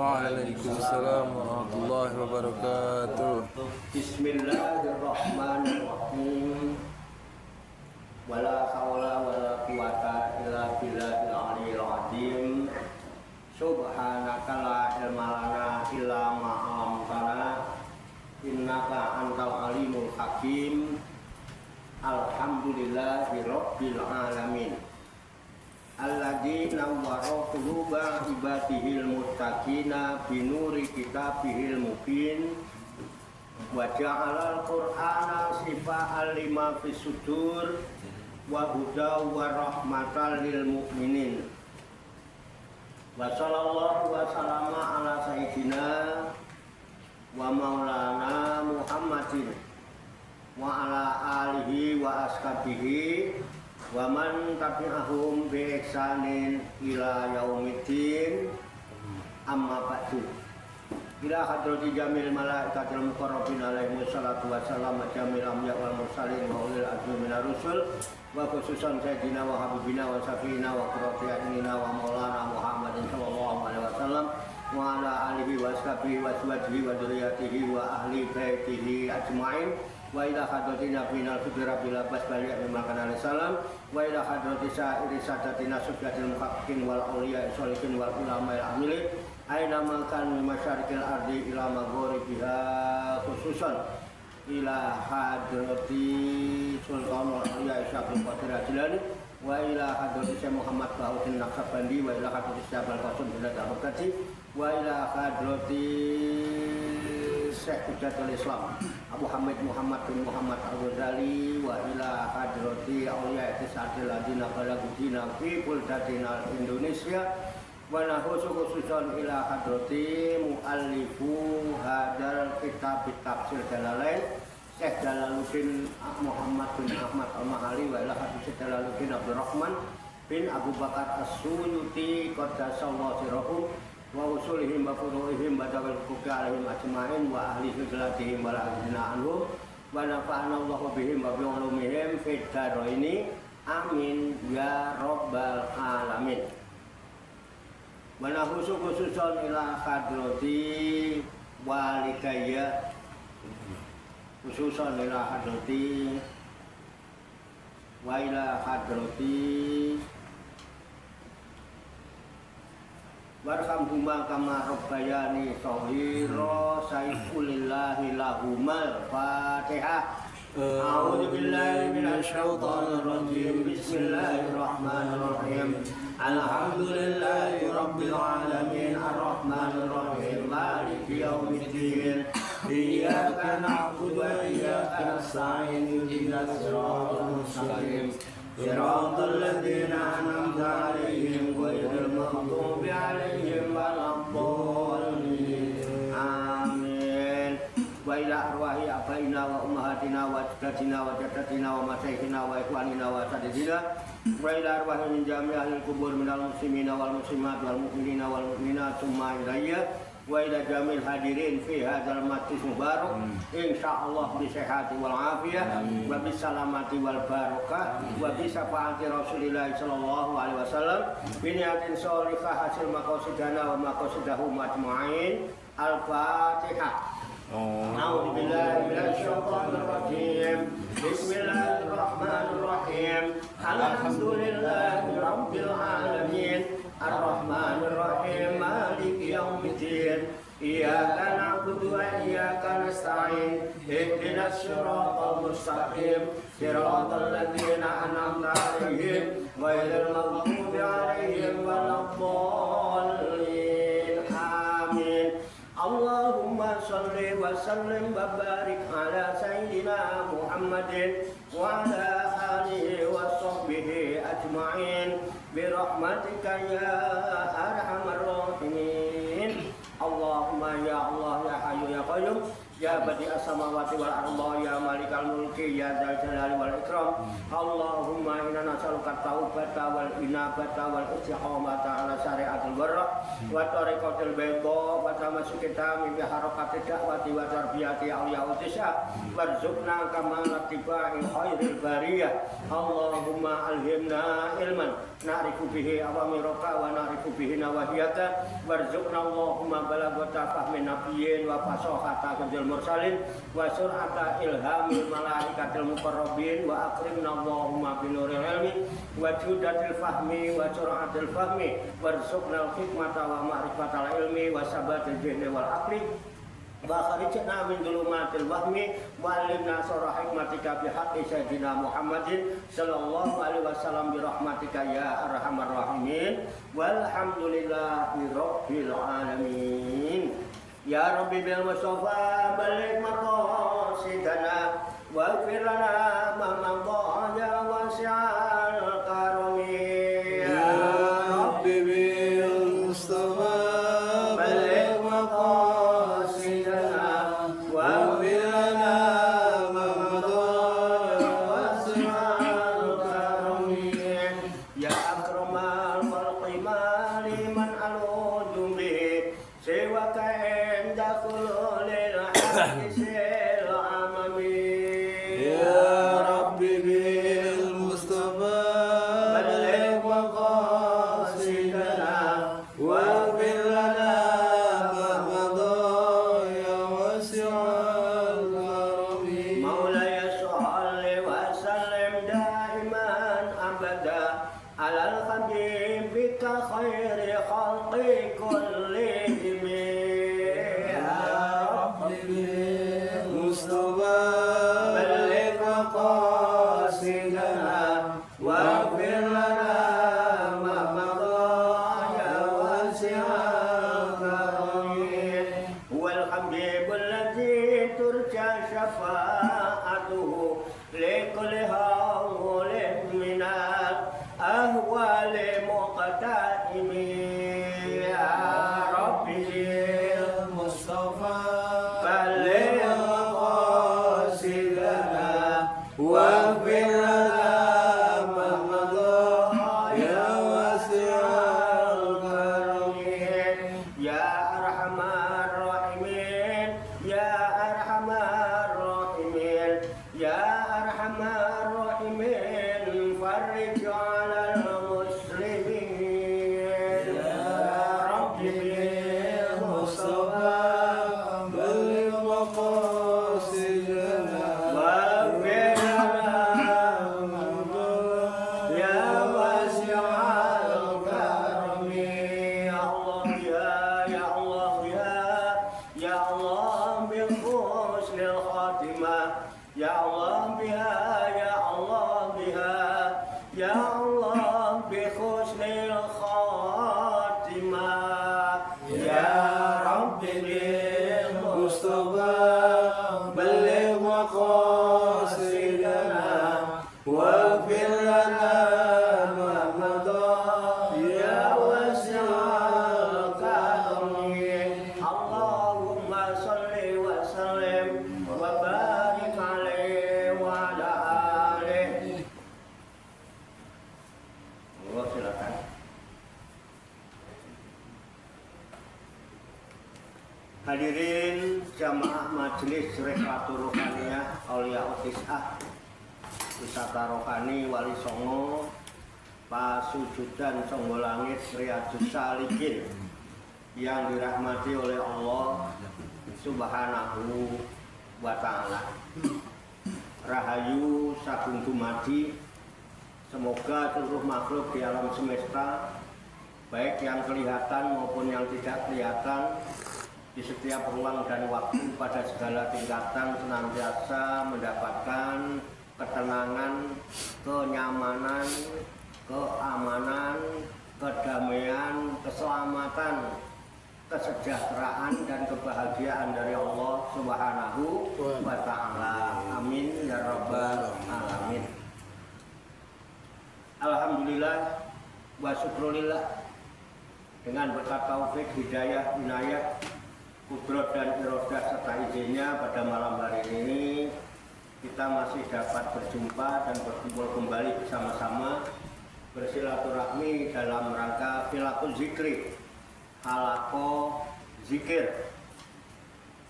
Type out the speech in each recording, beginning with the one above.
Waalaikumsalam warahmatullahi wabarakatuh. Bismillahirrahmanirrahim. Wala haula wala quwata illa billahil aliyyil azim. Subhanaka la ilma lana illa ma 'allamtana innaka antal alimul hakim. Alhamdulillahi rabbil alamin. Alladzi nawwara quluba ibadihil muttaqina binuri kitabihil mubin wa ja'alal qur'ana shifa'an lima fis sudur wa hudaw wa rahmatan lil mu'minin. Wa sallallahu wa sallama ala sayyidina wa maulana Muhammadin wa ala alihi wa ashabihi wa man tabi'ahum bi ihsanin ila yaumiddin. Amma ba'du. Ila hadrati jamil malaikatil muqarrabin alaihi wassalatu wassalam jamil anbiya wal mursalin wa ulil azmi minar rusul wa khususan sayyidina wa habibina wa syafiina wa qurrati a'yunina wa maulana Muhammadin sallallahu alaihi wasallam wa ala alihi wa ashabihi wa azwajihi wa dzurriyyatihi wa ahli baitihi ajmain. Wa ila hadrati nabiyina al-fidra bila bas balik memakan alaihi salam wa ila hadrati sa'iri sadatina sufyatil muhaqqiqin wal awliya sholihin wal ulama al-amilin aina makan min masyarikil ardi ila maghribiha khususan ila hadrati sultanul awliya Syaikhul Qadir Jilani wa ila hadrati Syekh Muhammad Bahuddin Naqsabandi wa ila hadrati Syekh Al-Qasim bin Al-Qadi wa ila hadrati Syekh Hujatul Islam Abu Hamid Muhammad bin Muhammad Al-Ghazali wa ila hadrati awliya tisatil ladina balagudina fi buldatina Indonesia wa khususan ila hadrati muallifu hadal kitab tafsir Jalalain Syekh Jalaluddin Muhammad bin Ahmad Al-Mahali wa ila hadrati Jalaluddin Abdurrahman bin Abu Bakar As-Suyuti qaddasallahu sirrahum wa usulihim wa furu'ihim wa dawal kukarihim ajma'in wa ahli hijlatihim wa la'adina anhum wa nafa'ana Allahu bihim wa bi'ulumihim fid dharaini amin ya rabbal alamin. Wa khususan ila hadrati walidayya khususan ila hadrati wa ila hadrati warhamhuma kama rabbayani shaghira sayfulillahi lahumal fatihah. A'udzu billahi minasy syaithanir rajim. Bismillahirrahmanirrahim. Alhamdulillahi rabbil alamin arrahmanir rahim maliki yaumiddin. Iyyaka na'budu wa iyyaka nasta'in ihdinas siratal mustaqim. Siratal ladzina an'amta 'alaihim ghairil maghdubi 'alaihim waladdallin. Amin. Wa ila arwahi abaina wa ummahatina wa jaddatina wa jaddatina wa masyayikhina wa ikhwanina wa sadidina wa ila arwahi min jami'il qubur minal muslimina wal muslimat wal mu'minina wal mu'minat tsumma ilayya wa ila jamil hadirin fi hadzal majlis mubarak insyaallah bi sihhati wal afiyah wa bis salamati wal barakah wa bi syafaati Rasulillah sallallahu alaihi wasallam bi niyatin sholihah hasil maqasidana wa maqasidahum ajmain. Al-Fatihah. A'udzu billahi minasy syaithanir rajim. Bismillahirrahmanirrahim. Alhamdulillahi rabbil alamin. Ar-Rahmanir Rahim Maliki Yaumiddin. Iyyaka na'budu wa iyyaka nasta'in. Ihdinas siratal mustaqim. Siratal ladzina an'amta 'alaihim ghairil maghdubi 'alaihim waladdallin. Amin. Allahumma shalli wa sallim wa barik ala sayyidina Muhammadin wa ala alihi wa sahbihi ajma'in bi rahmatika ya arhamar rahimin. Allahumma ya Allah ya hayyu ya qayyum Ya badi'as samawati wal ardi ya malikal mulki ya dzal jalali wal ikram. Allahumma inna nas'aluka taubata wal inabata wal istiqamata ala syariatil barra wa tariqatil bayda wa tamassuka min harakati da'wati wa tarbiyati awliya utisa warzuqna kama latibai khairil bariyah. Allahumma alhimna ilman na'rifu bihi awamiraka wa na'rifu bihi nawahiyaka warzuqna Allahumma balagata fahmin nabiyyin wa fasahata mursalin wa sur'ata ilhamil malaikatil muqarrabin wa akrimna Allahumma binuril ilmi wa judatil fahmi wa sur'atil fahmi warzuqnal hikmata wa ma'rifatal ilmi wa sabatil jihni wal aqli wa kharijna min dhulumatil wahmi wa alimna surah hikmatika bi haqqi sayyidina Muhammadin sallallahu alaihi wasallam bi rahmatika ya arhamar rahimin walhamdulillahi rabbil alamin. Ya Rabbi bil Mustafa balik maqasidana waghfir lana ma madha ya wasi'al karami. Ya Rabbi bil Mustafa balik maqasidana waghfir lana ma madha ya wasi'al karami. Ya akramal khalqi liman aludum bihi siwaka Hadirin jamaah majelis Rehfatur Rohaniyah Aulia Utisah Wisata Rohani Wali Songo Pasujudan Songo Langit Riyadus Salikin yang dirahmati oleh Allah Subhanahu wa Ta'ala. Rahayu Sagung Dumadi, semoga seluruh makhluk di alam semesta, baik yang kelihatan maupun yang tidak kelihatan, di setiap ruang dan waktu pada segala tingkatan senantiasa mendapatkan ketenangan, kenyamanan, keamanan, kedamaian, keselamatan, kesejahteraan dan kebahagiaan dari Allah Subhanahu wa Ta'ala. Amin ya rabbal alamin. Alhamdulillah wa syukrulillah, dengan berkat taufik hidayah inayah kudrat dan irodah serta izinnya pada malam hari ini kita masih dapat berjumpa dan berkumpul kembali bersama-sama bersilaturahmi dalam rangka Hilakul Zikri, halaqah zikir.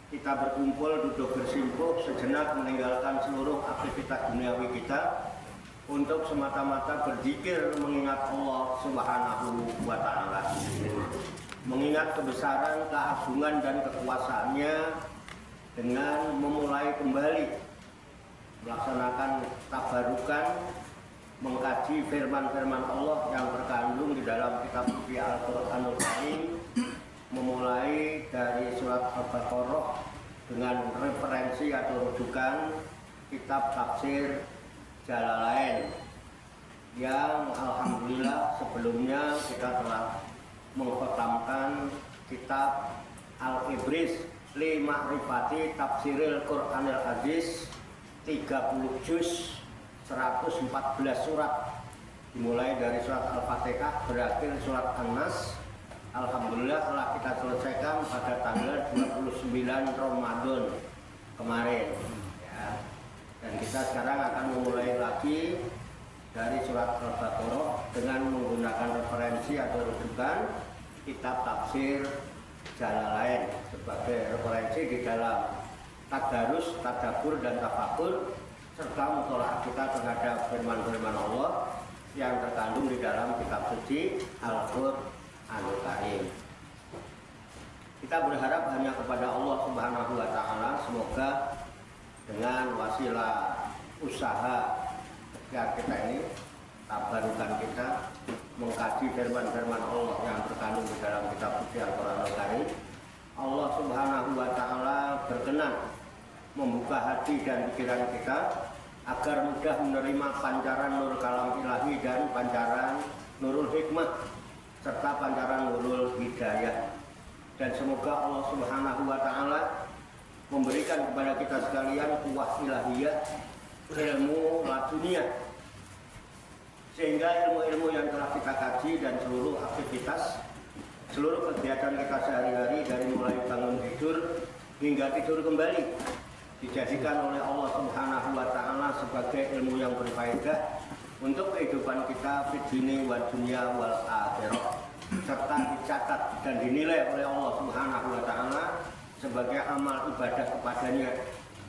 Kita berkumpul duduk bersimpuh sejenak meninggalkan seluruh aktivitas duniawi kita untuk semata-mata berzikir mengingat Allah Subhanahu wa Ta'ala, mengingat kebesaran, keagungan dan kekuasaannya dengan memulai kembali melaksanakan tabarukan, mengkaji firman-firman Allah yang terkandung di dalam kitab suci Al-Qur'anul Karim, memulai dari surat Al-Baqarah dengan referensi atau rujukan kitab tafsir Jalalain yang alhamdulillah sebelumnya kita telah mengkhatamkan kitab Al-Ibris li Ma'rifati Tafsiril Qur'anil Aziz 30 juz 114 surat, dimulai dari surat Al-Fatihah berakhir surat An-Nas. Alhamdulillah telah kita selesaikan pada tanggal 29 Ramadan kemarin ya. Dan kita sekarang akan memulai lagi dari surat Al-Baqarah dengan menggunakan referensi atau rujukan kitab tafsir Jalalain sebagai referensi di dalam tadarus, tadabbur dan tafakur serta mutolaah kita terhadap firman-firman Allah yang terkandung di dalam kitab suci Al-Qur'anul Karim. Kita berharap hanya kepada Allah Subhanahu wa Ta'ala, semoga dengan wasilah usaha kerja kita ini, tabarukan kita mengkaji firman-firman Allah yang terkandung di dalam kitab suci Al-Qur'anul Karim, Allah Subhanahu wa Ta'ala berkenan membuka hati dan pikiran kita agar mudah menerima pancaran nur kalam ilahi dan pancaran nurul hikmah serta pancaran nurul hidayah. Dan semoga Allah Subhanahu wa Ta'ala memberikan kepada kita sekalian kuwah ilahiyah, ilmu laduniyah, sehingga ilmu-ilmu yang telah kita kaji dan seluruh aktivitas, seluruh kegiatan kita sehari-hari dari mulai bangun tidur hingga tidur kembali dijadikan oleh Allah Subhanahu wa Ta'ala sebagai ilmu yang berfaedah untuk kehidupan kita di dunia wal dunia wal akhirah, serta dicatat dan dinilai oleh Allah Subhanahu wa Ta'ala sebagai amal ibadah kepadanya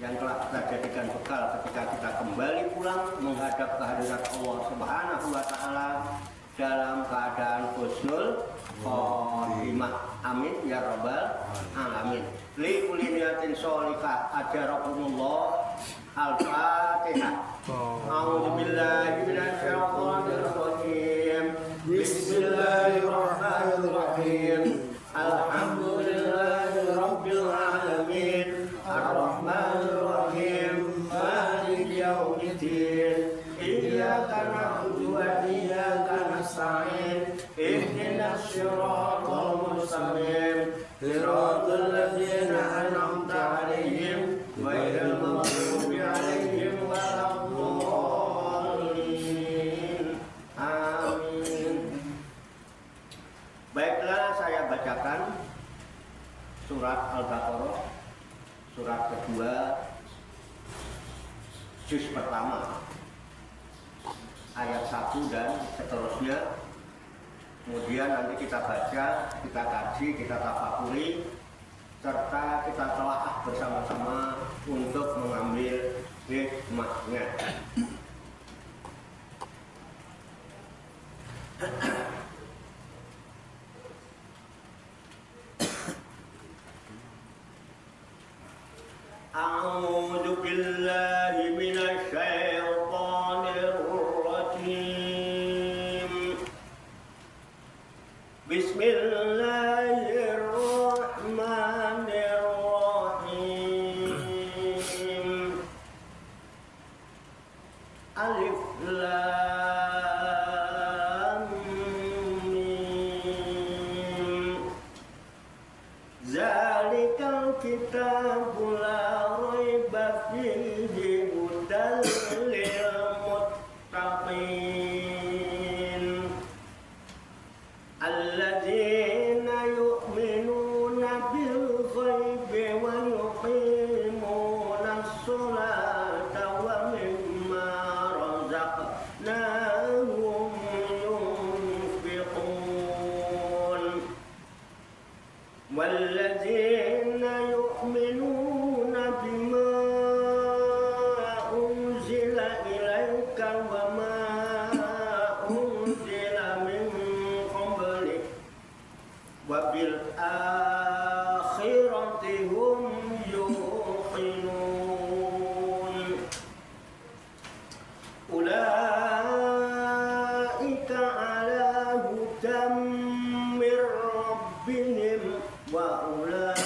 yang telah kita jadikan bekal ketika kita kembali pulang menghadap kehadirat Allah Subhanahu wa Ta'ala dalam keadaan husnul khotimah. Amin ya rabbal alamin. Li kulli niyatin sholihah ajarakumullah. Al-Fatihah. A'udzu billahi minasy syaithanir rajim. Bismillahirrahmanirrahim. Alhamdulillahi rabbil alamin. Ar-Rahmanir Rahim. Maliki yaumiddin. Iyyaka na'budu wa iyyaka nasta'in. Ihdinas siratal mustaqim. Siratal ladzina an'amta 'alaihim ghairil maghdubi 'alaihim waladdallin. Amin. Baiklah, saya bacakan surat Al-Baqarah, surat kedua, juz pertama, ayat 1 dan seterusnya. Kemudian nanti kita baca, kita kaji, kita tafakuri, serta kita telaah bersama-sama untuk mengambil hikmahnya. A'udzu billahi minasy syaithanir rajim. Bismillahirrahmanirrahim. Alif lam mim. Zalikal kitabu la raiba fihi hudan lil muttaqin. Alladzina yu'minuna bil ghaib walladzina yu'minuna bima unzila ilaika wa ma unzila min qablik wa bil akhirati hum yuqinun ulaika ala hudan min rabbihim wa ulaika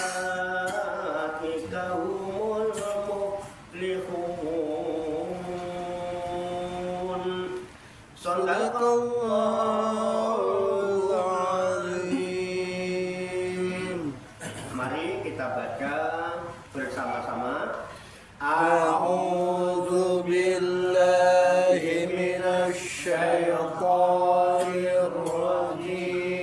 humul muflihun. Shadaqallahul azim. Mari kita baca bersama-sama. A'udzu billahi minasy syaithanir rajim.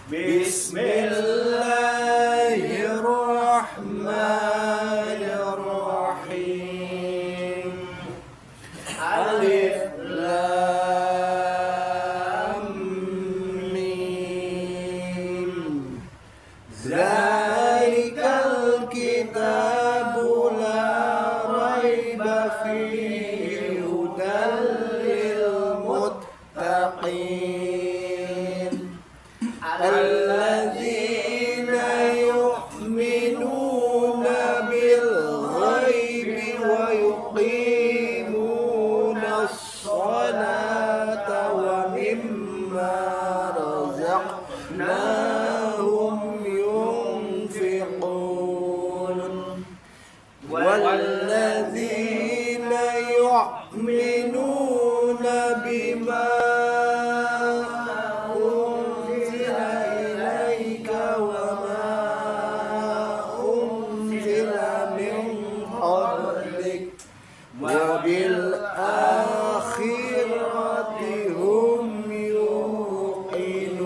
Bismillahirrahmanirrahim. Alif lam mim. Zalikal kitabu la raiba fihi hudan lil muttaqin alladzina yu'minuna bil ghaibi wa yuqimunas sholata wa mimma razaqnahum yunfiqun walladzina yu'minuna bima unzila ilaika wa ma unzila min qablik wa bil akhirati hum yuqinun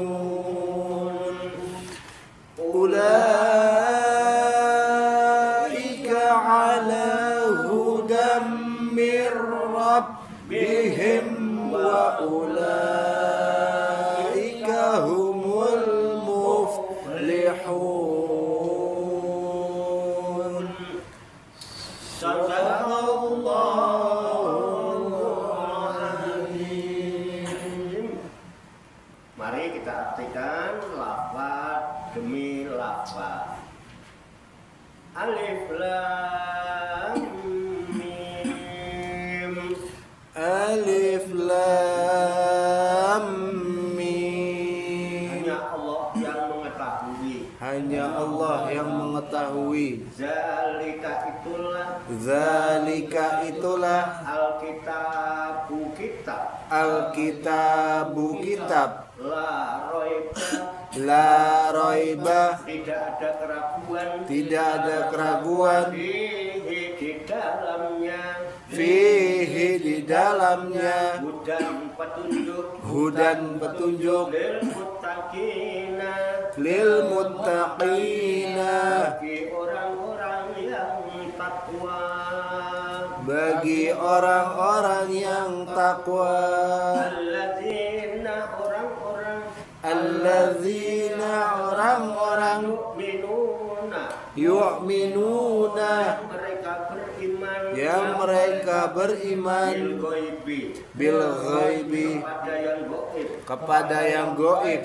ulaika ala hudan min rabbihim wa ulaika humul muflihun. Shadaqallahul azim. Mari kita artikan lafaz demi lafaz. Alif lam mim. Alif lam mim. Hanya Allah yang mengetahui. Hanya Allah yang mengetahui. Zalika itulah Alkitabu kitab. Alkitabu kitab. La raiba. Tidak ada keraguan. Tidak ada keraguan. Fihi di dalamnya. Hudan petunjuk. Lil muttaqina. Bagi orang-orang yang takwa. Alladzina orang-orang yu'minuna yang mereka beriman bil ghaibi kepada yang gaib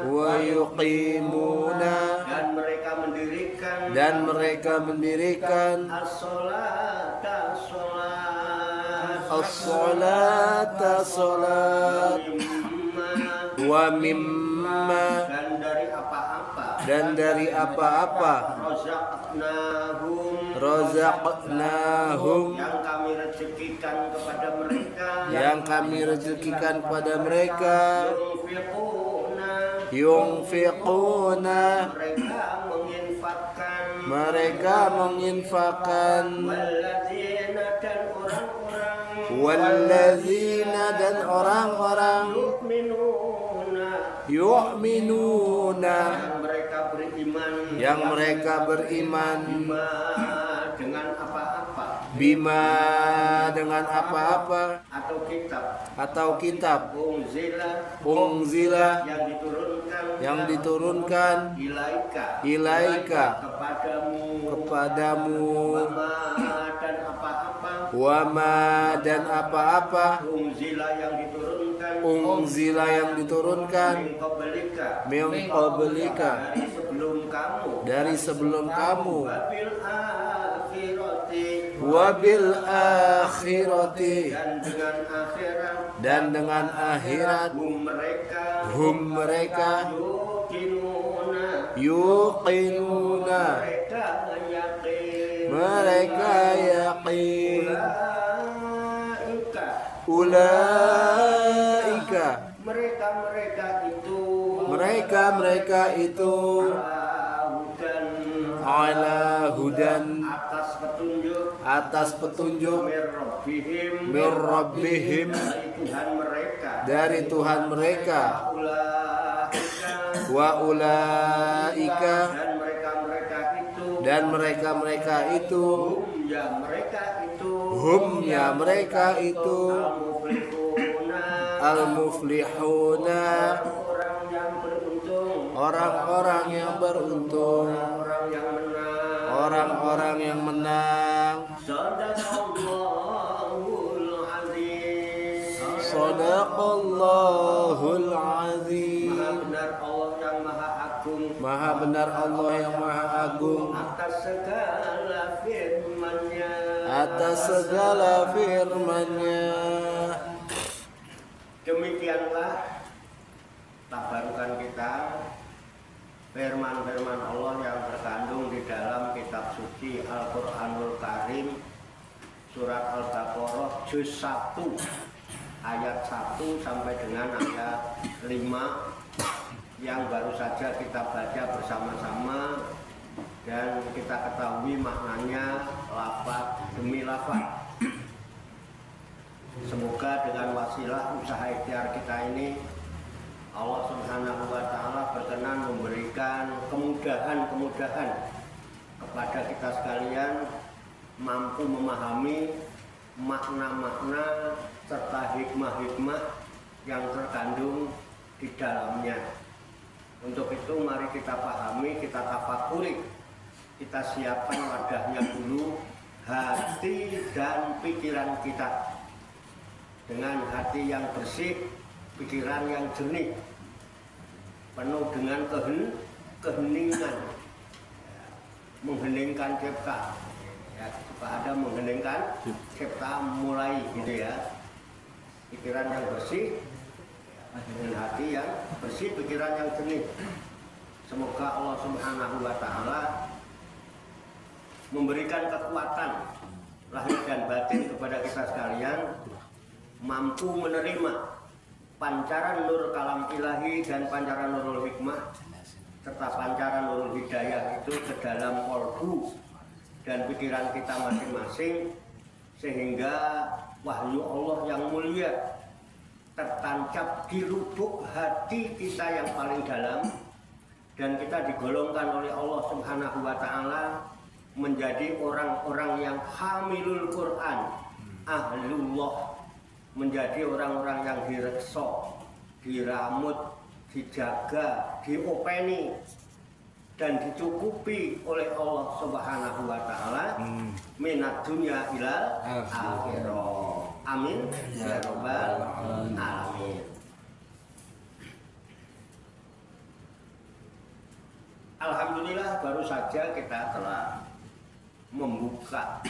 wa yuqimuna dan mereka mendirikan as-salata salat wa mimma dan dari apa-apa razaqnahum yang kami rezekikan kepada mereka yunfiquna mereka menginfakkan walladzina dan orang-orang yu'minuna yang mereka beriman dengan apa-apa bima dengan apa-apa atau kitab ungzila yang diturunkan ilaika kepadamu wama dan apa-apa ungzila yang diturunkan min qablika dari sebelum kamu wabil akhirati dan dengan akhirat hum mereka yuqinuna mereka yakin ulaika mereka itu ala hudan atas petunjuk mir rabbihim dari Tuhan mereka wa ulaika dan mereka itu hum ya mereka itu al-muflihuna orang-orang yang beruntung orang-orang yang menang. Shadaqallahul azim. Maha benar Allah yang maha agung atas segala firman-Nya. Demikianlah tabarukan kita firman-firman Allah yang terkandung di dalam kitab suci Al-Qur'anul Karim, surat Al-Baqarah juz 1 ayat 1 sampai dengan ayat 5 yang baru saja kita baca bersama-sama dan kita ketahui maknanya lafaz demi lafaz. Semoga dengan wasilah usaha ikhtiar kita ini Allah Subhanahu wa Ta'ala berkenan memberikan kemudahan-kemudahan kepada kita sekalian, mampu memahami makna-makna serta hikmah-hikmah yang terkandung di dalamnya. Untuk itu mari kita pahami, kita tafakuri, kita siapkan wadahnya dulu, hati dan pikiran kita dengan hati yang bersih, pikiran yang jernih, penuh dengan keheningan, mengheningkan cipta, ya, ada mengheningkan cipta mulai gitu ya, pikiran yang bersih dengan hati yang bersih, pikiran yang jernih. Semoga Allah Subhanahu wa Ta'ala memberikan kekuatan lahir dan batin kepada kita sekalian, mampu menerima pancaran nur kalam ilahi dan pancaran nurul hikmah serta pancaran nurul hidayah itu ke dalam kolbu dan pikiran kita masing-masing, sehingga wahyu Allah yang mulia tertancap di lubuk hati kita yang paling dalam, dan kita digolongkan oleh Allah Subhanahu wa Ta'ala menjadi orang-orang yang hamilul Quran, ahlullah, menjadi orang-orang yang direksa, diramut, dijaga, diopeni dan dicukupi oleh Allah Subhanahu wa Ta'ala minat dunia ilal akhirah. Amin ya rabbal alamin. Alhamdulillah, baru saja kita telah membuka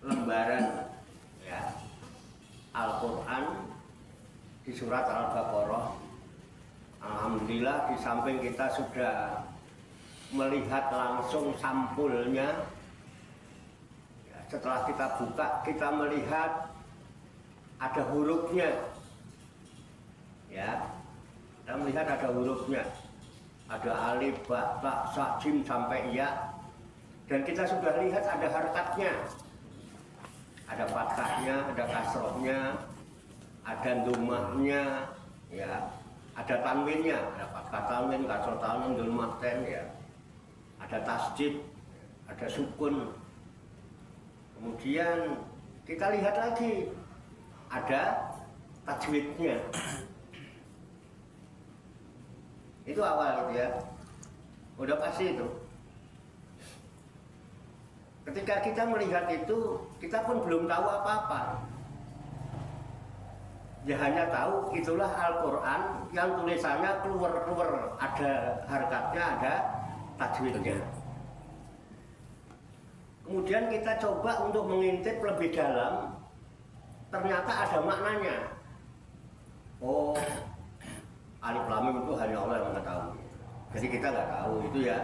lembaran ya Al-Quran di surat Al-Baqarah. Alhamdulillah, di samping kita sudah melihat langsung sampulnya. Setelah kita buka, kita melihat ada hurufnya. Ya, kita melihat ada hurufnya. Ada alif, ba, ta, sa, jim sampai ya. Dan kita sudah lihat ada harakatnya. Ada fathahnya, ada kasrohnya, ada dumahnya, ya, ada tanwinnya, ada fathah tanwin, kasroh tanwin, dumah ten, ya, ada tasjid, ada sukun. Kemudian kita lihat lagi ada tajwidnya. Itu awal gitu ya. Udah pasti itu. Ketika kita melihat itu, kita pun belum tahu apa-apa. Ya hanya tahu itulah Al-Quran yang tulisannya keluar-keluar, ada harokatnya, ada tajwidnya. Kemudian kita coba untuk mengintip lebih dalam, ternyata ada maknanya. Oh, alif lam mim itu hanya Allah yang mengetahui. Jadi kita nggak tahu itu ya.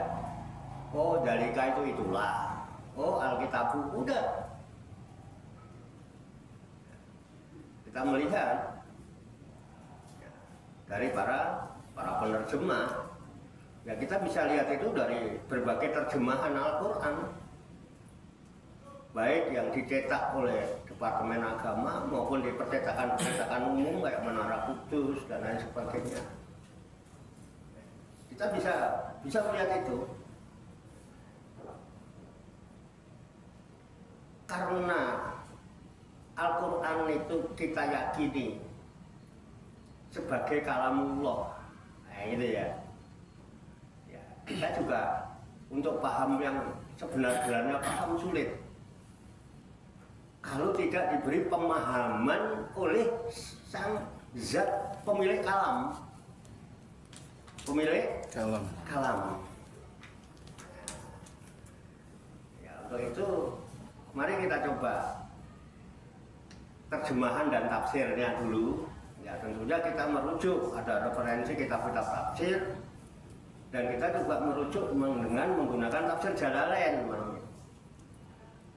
Oh, dalika itu itulah. Oh, Alkitabu, udah. Kita melihat dari para penerjemah, ya kita bisa lihat itu dari berbagai terjemahan Al-Quran, baik yang dicetak oleh Departemen Agama maupun di percetakan umum kayak Menara Kudus dan lain sebagainya. Kita bisa melihat itu. Karena Al-Quran itu kita yakini sebagai kalamullah, nah ini ya. Kita juga untuk paham yang sebenar-benarnya paham sulit. Kalau tidak diberi pemahaman oleh sang zat pemilik kalam, pemilik kalam. Ya, untuk itu mari kita coba terjemahan dan tafsirnya dulu. Ya tentunya kita merujuk, ada referensi kitab-kitab tafsir, dan kita juga merujuk dengan menggunakan tafsir Jalalain.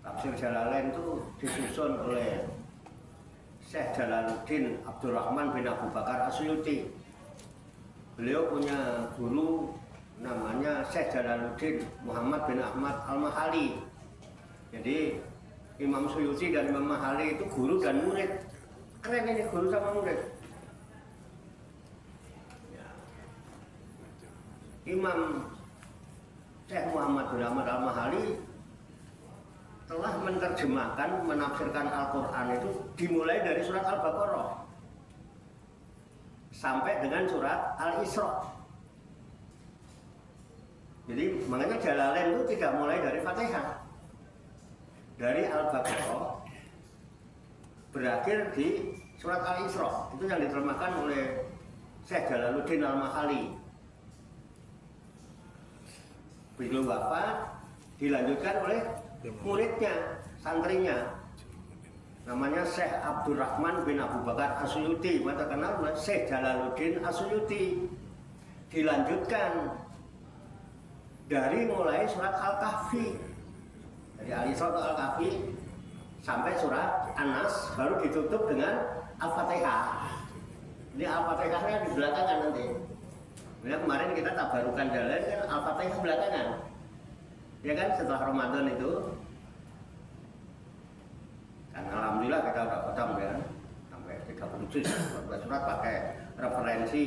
Tafsir Jalalain itu disusun oleh Syekh Jalaluddin Abdurrahman bin Abu Bakar Asyuti. Beliau punya guru namanya Syekh Jalaluddin Muhammad bin Ahmad Al-Mahali. Jadi Imam Suyuti dan Imam Mahali itu guru dan murid. Keren ini, guru sama murid. Ya. Imam Syekh Muhammad bin Ahmad Al-Mahali telah menerjemahkan, menafsirkan Al-Quran itu dimulai dari surat Al-Baqarah sampai dengan surat Al-Isra. Jadi makanya Jalalain itu tidak mulai dari Fatihah. Dari Al-Baqarah berakhir di surat Al-Isra. Itu yang diterjemahkan oleh Syekh Jalaluddin Al-Mahali. Beliau wafat, dilanjutkan oleh muridnya, santrinya, namanya Syekh Abdurrahman bin Abu Bakar Asyuti, terkenal oleh Syekh Jalaluddin Asyuti. Dilanjutkan dari mulai surat Al-Kahfi, dari Al-Isra ke Al-Kahfi sampai surat An-Nas, baru ditutup dengan Al-Fatihah. Ini Al-Fatihahnya di belakangan nanti. Nah, kemarin kita tabarukan jalan kan Al-Fatihah belakangan. Ya kan, setelah Ramadan itu kan alhamdulillah kita udah khatam ya, sampai 37 surat pakai referensi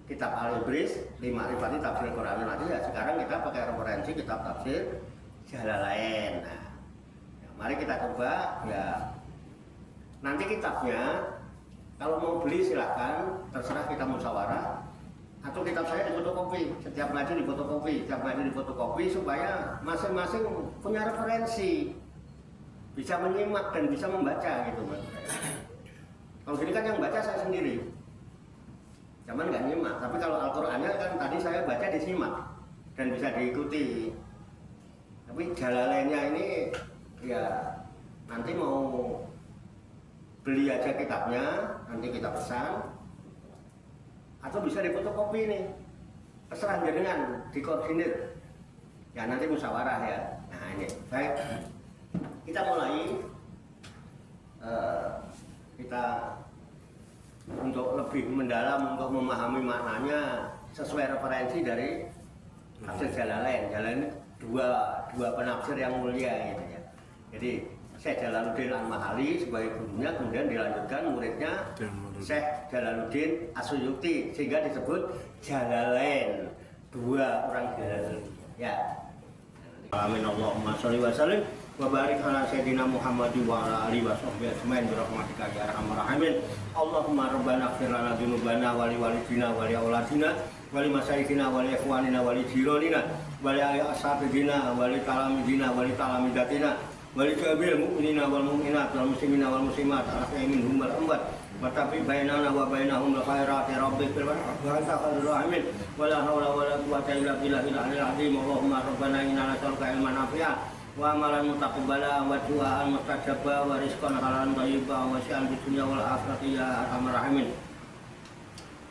kitab Al-Ibris, 5 Rifati Tafsir Quran nanti ya. Sekarang kita pakai referensi kitab tafsir Jalalain. Nah, ya, mari kita coba ya. Nanti kitabnya kalau mau beli silahkan, terserah kita musyawarah. Atau kitab saya difotokopi, setiap ngaji difotokopi, supaya masing-masing punya referensi, bisa menyimak dan bisa membaca gitu Mas. Kalau gini kan yang baca saya sendiri, cuman nggak nyimak. Tapi kalau Al-Qur'annya kan tadi saya baca disimak dan bisa diikuti. Tapi Jalalainnya ini ya nanti mau beli aja kitabnya, nanti kita pesan. Atau bisa difotokopi nih, terserah jenengan, dikoordinir. Ya nanti musyawarah ya. Nah ini, baik. Kita mulai. Kita untuk lebih mendalam untuk memahami maknanya sesuai referensi dari tafsir Jalalain. Jalalain dua penafsir yang mulia gitu ya. Jadi Syekh Jalaluddin Al-Mahali sebagai gurunya, kemudian dilanjutkan muridnya Syekh Jalaluddin Asyuti, sehingga disebut Jalalain, dua orang Jalalain. Ya. Amin Allahumma sholli wa sallim wa barik ala sayyidina Muhammad wa ala alihi wa sahbihi ajmain bi rahmatika ya arhamar rahimin. Allahumma rabbana ighfir lana dzunubana wa li walidina wa li auladina wa li masyayikhina wa li ikhwanina wa li jiranina wa li ashabina wa li talamidina wa li talamidatina wa li jami'il mu'minina wal mu'minat wal muslimina wal muslimat al-ahya'i minhum wal amwat wa tabi bainana wa bainahum bil khairati rabbil alamin wa anta khairur rahimin wa la haula wa la quwwata illa billahil aliyyil azim. Allahumma rabbana inna nas'aluka ilman nafi'an wa amalan mutaqabbala wa du'aan mustajaba wa rizqan halalan thayyiban wa sya'an fid dunya wal akhirati ya arhamar rahimin.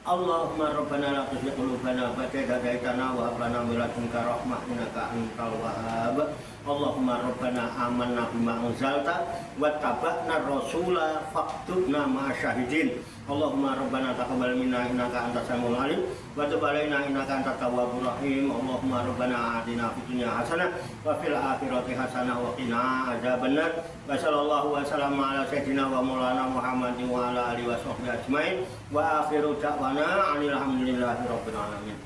Allahumma rabbana la tuzigh qulubana ba'da idh hadaytana wa hab lana min ladunka rahmah innaka antal wahhab. Allahumma rabbana amanna bima anzalta wattaba'na rasula faktubna ma'asyahidin. Allahumma rabbana taqabbal minna innaka antas samiul alim wa tub alaina innaka antat tawwabur rahim. Allahumma rabbana atina fid dunya hasanah wa fil akhirati hasanah wa qina adzabannar. Wa sallallahu wa sallama ala sayyidina wa maulana Muhammadin wa ala alihi wa sahbihi ajmain wa akhiru da'wana alhamdulillahi rabbil alamin.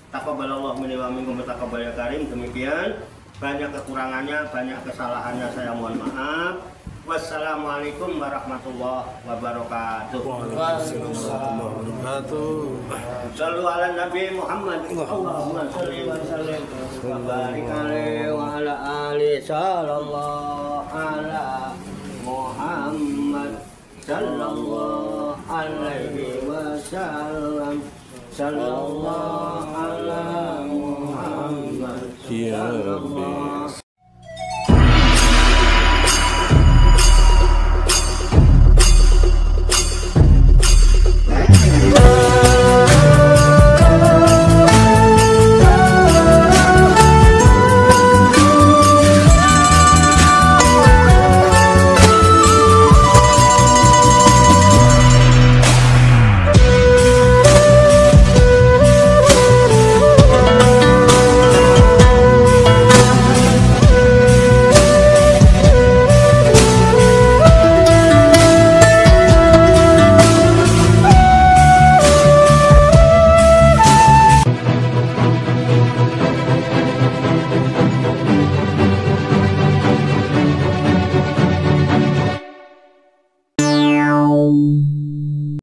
Taqabbalallahu minni wa minkum taqabbal ya karim. Demikian, banyak kekurangannya, banyak kesalahannya, saya mohon maaf. Wassalamualaikum warahmatullahi wabarakatuh. Waalaikumsalam warahmatullahi wabarakatuh. Shallu ala Nabi Muhammad. Allahumma shalli wa sallim wa barik alaihi wa ala alihi sallallahu ala Muhammad sallallahu alaihi wasallam sallallahu